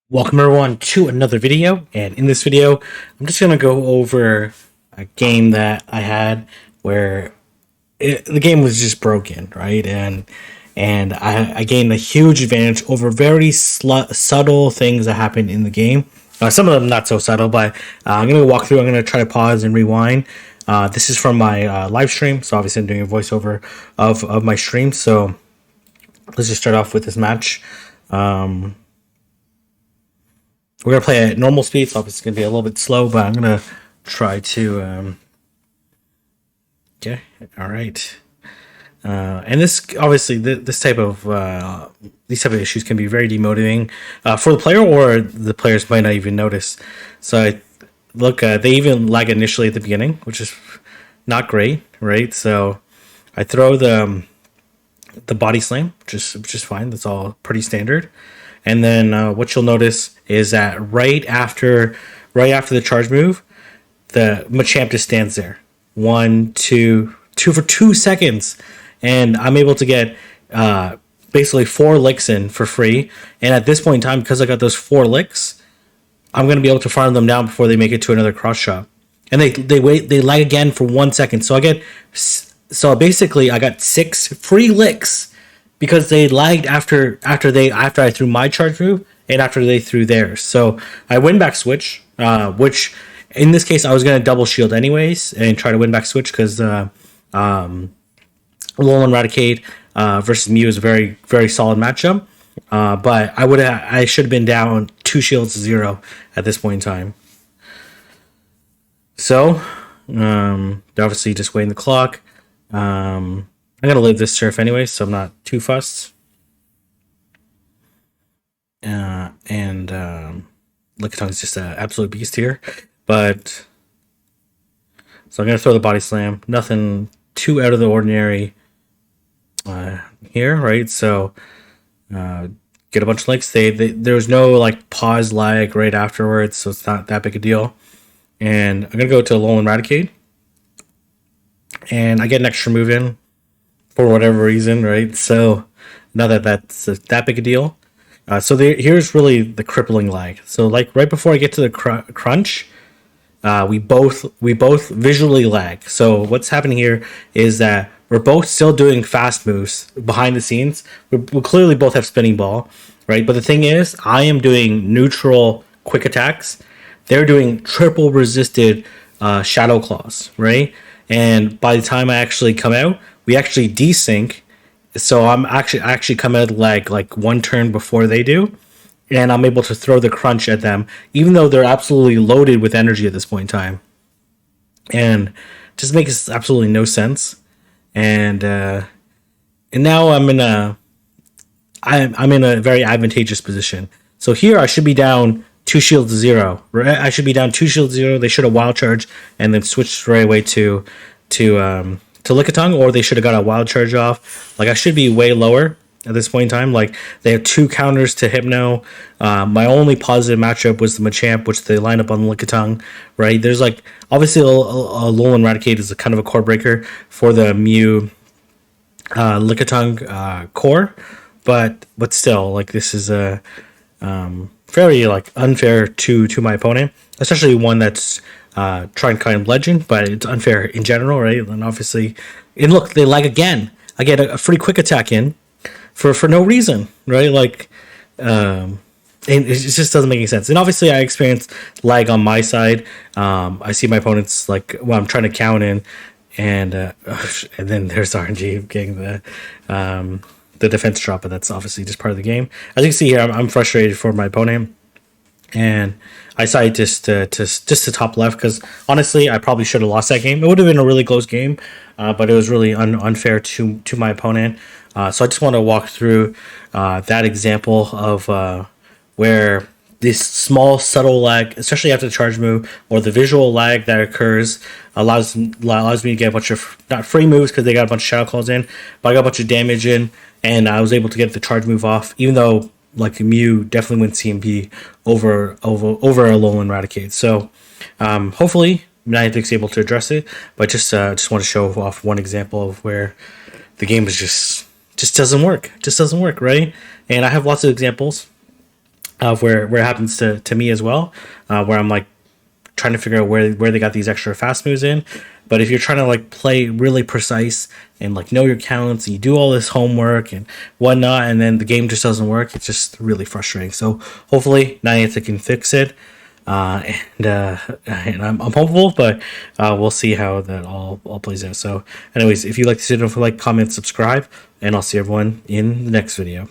Welcome everyone to another video, and in this video I'm just going to go over a game that I had where the game was just broken, right? And I gained a huge advantage over very subtle things that happened in the game. Some of them not so subtle, but I'm going to walk through. I'm going to try to pause and rewind. This is from my live stream, so obviously I'm doing a voiceover of my stream. So let's just start off with this match. We're going to play at normal speed, so it's going to be a little bit slow, but I'm going to try to... okay, all right. And this, obviously, this type of... these type of issues can be very demotivating for the player, or the players might not even notice. So, they even lag initially at the beginning, which is not great, right? So, I throw the body slam, which is fine. That's all pretty standard. And then what you'll notice is that right after the charge move, the Machamp just stands there. 1, 2 for 2 seconds. And I'm able to get basically 4 licks in for free. And at this point in time, because I got those 4 licks, I'm going to be able to farm them down before they make it to another cross shop. And they lag again for 1 second. So basically I got 6 free licks because they lagged after I threw my charge move and after they threw theirs. So I win back switch, which in this case I was gonna double shield anyways and try to win back switch because Alolan Raticate versus Mew is a very, very solid matchup. But I should have been down 2 shields to 0 at this point in time. So they're obviously just waiting the clock. I'm gonna live this turf anyway, so I'm not too fussed. Lickitung just an absolute beast here, but so I'm gonna throw the body slam. Nothing too out of the ordinary here, right? So get a bunch of licks. There was no like pause lag right afterwards, so it's not that big a deal. And I'm gonna go to Alolan Raticate, and I get an extra move in for whatever reason, right? So now that's that big a deal. Here's really the crippling lag. So like right before I get to the crunch, we both visually lag. So what's happening here is that we're both still doing fast moves behind the scenes. We clearly both have spinning ball, right? But the thing is, I am doing neutral quick attacks. They're doing triple resisted shadow claws, right? And by the time I actually come out, we actually desync, so I'm actually come out of the lag like 1 turn before they do, and I'm able to throw the crunch at them, even though they're absolutely loaded with energy at this point in time, and just makes absolutely no sense. And now I'm in a very advantageous position. So here I should be down 2 shields to 0. Right? I should be down 2 shields to 0. They should have wild charge and then switched right away to Lickitung, or they should have got a wild charge off. Like I should be way lower at this point in time. Like they have 2 counters to Hypno. My only positive matchup was the Machamp, which they line up on Lickitung. Right? There's like obviously Alolan Raticate is a kind of a core breaker for the Mew Lickitung core, but still like this is a very like unfair to my opponent, especially one that's trying to climb legend, but it's unfair in general, right? And obviously, and look, they lag again. I get a free quick attack in for no reason, right? Like, and it just doesn't make any sense. And obviously, I experience lag on my side. I see my opponents like I'm trying to count in, and then there's RNG getting the defense drop, but that's obviously just part of the game. As you can see here, I'm frustrated for my opponent, and I decided just to top left because honestly, I probably should have lost that game. It would have been a really close game, but it was really unfair to my opponent. So I just want to walk through that example of where this small subtle lag, especially after the charge move, or the visual lag that occurs, allows me to get a bunch of not free moves because they got a bunch of shadow calls in, but I got a bunch of damage in, and I was able to get the charge move off, even though like Mew definitely wins CMP over Alolan Raticate. So hopefully Niantic's able to address it, but just want to show off one example of where the game is just doesn't work, right? And I have lots of examples. where it happens to me as well, where I'm like trying to figure out where they got these extra fast moves in. But if you're trying to like play really precise and like know your counts, and you do all this homework and whatnot, and then the game just doesn't work, it's just really frustrating. So hopefully Niantic can fix it. And I'm hopeful, but we'll see how that all plays out. So, anyways, if you like this video, don't forget to like, comment, subscribe, and I'll see everyone in the next video.